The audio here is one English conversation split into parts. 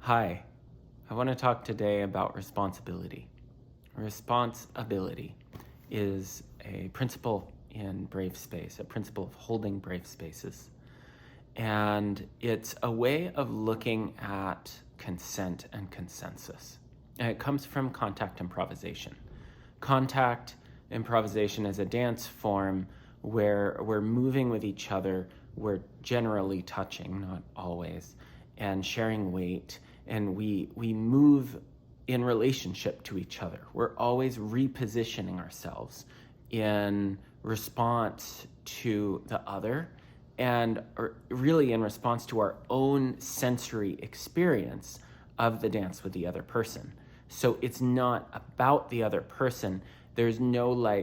Hi, I want to talk today about responsibility. Responsibility is a principle in BraveSpace, a principle of holding brave spaces. And it's a way of looking at consent and consensus. And it comes from contact improvisation. Contact improvisation is a dance form where we're moving with each other, we're generally touching, not always, and sharing weight, and we move in relationship to each other. We're always repositioning ourselves in response to the other and really in response to our own sensory experience of the dance with the other person. So it's not about the other person. There's no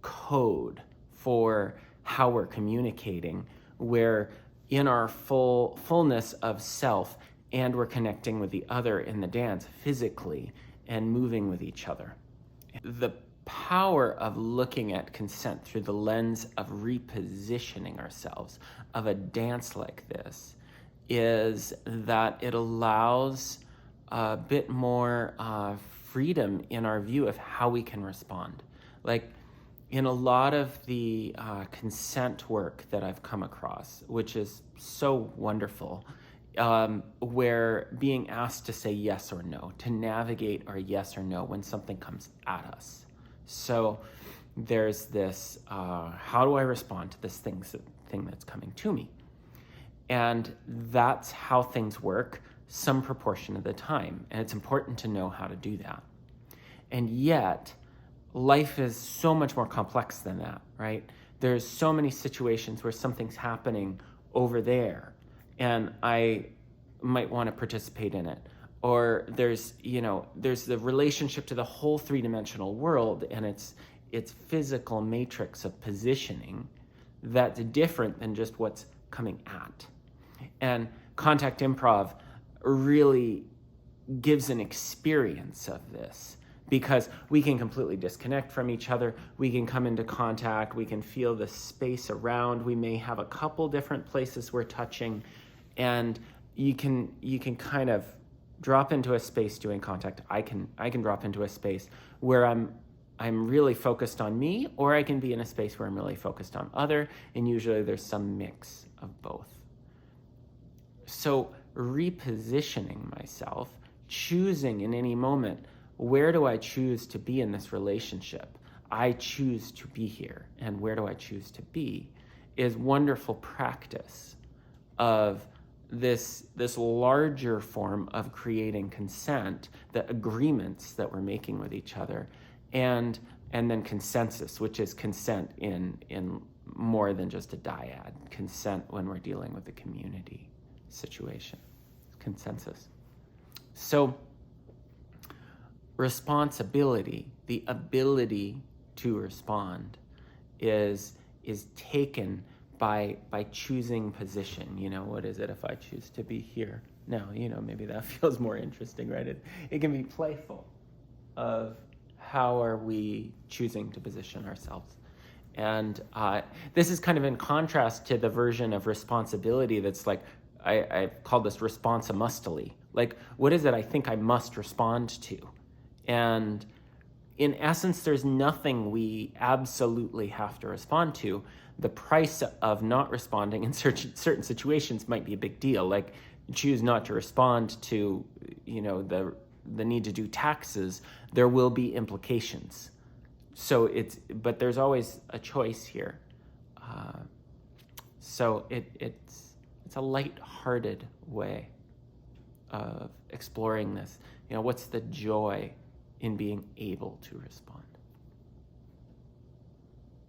code for how we're communicating. We're in our fullness of self, and we're connecting with the other in the dance physically and moving with each other. The power of looking at consent through the lens of repositioning ourselves of a dance like this is that it allows a bit more freedom in our view of how we can respond. Like in a lot of the consent work that I've come across, which is so wonderful, where being asked to say yes or no, to navigate our yes or no when something comes at us. So there's this, how do I respond to this thing that's coming to me? And that's how things work some proportion of the time. And it's important to know how to do that. And yet, life is so much more complex than that, right? There's so many situations where something's happening over there and I might want to participate in it. Or there's the relationship to the whole three-dimensional world and its physical matrix of positioning that's different than just what's coming at. And contact improv really gives an experience of this because we can completely disconnect from each other. We can come into contact. We can feel the space around. We may have a couple different places we're touching, and you can kind of drop into a space doing contact. I can drop into a space where I'm really focused on me, or I can be in a space where I'm really focused on other, and usually there's some mix of both. So repositioning myself, choosing in any moment, where do I choose to be in this relationship? I choose to be here, and where do I choose to be is wonderful practice of this larger form of creating consent, the agreements that we're making with each other, and then consensus, which is consent in more than just a dyad, consent when we're dealing with a community situation, consensus. So responsibility, the ability to respond, is taken by choosing position. What is it if I choose to be here? Now, maybe that feels more interesting, right? It can be playful of how are we choosing to position ourselves. And this is kind of in contrast to the version of responsibility that's like, I call this responsa-mustily. Like, what is it I think I must respond to? And in essence, there's nothing we absolutely have to respond to. The price of not responding in certain situations might be a big deal. Like, choose not to respond to, the need to do taxes. There will be implications. So but there's always a choice here. So it's a light-hearted way of exploring this. What's the joy in being able to respond?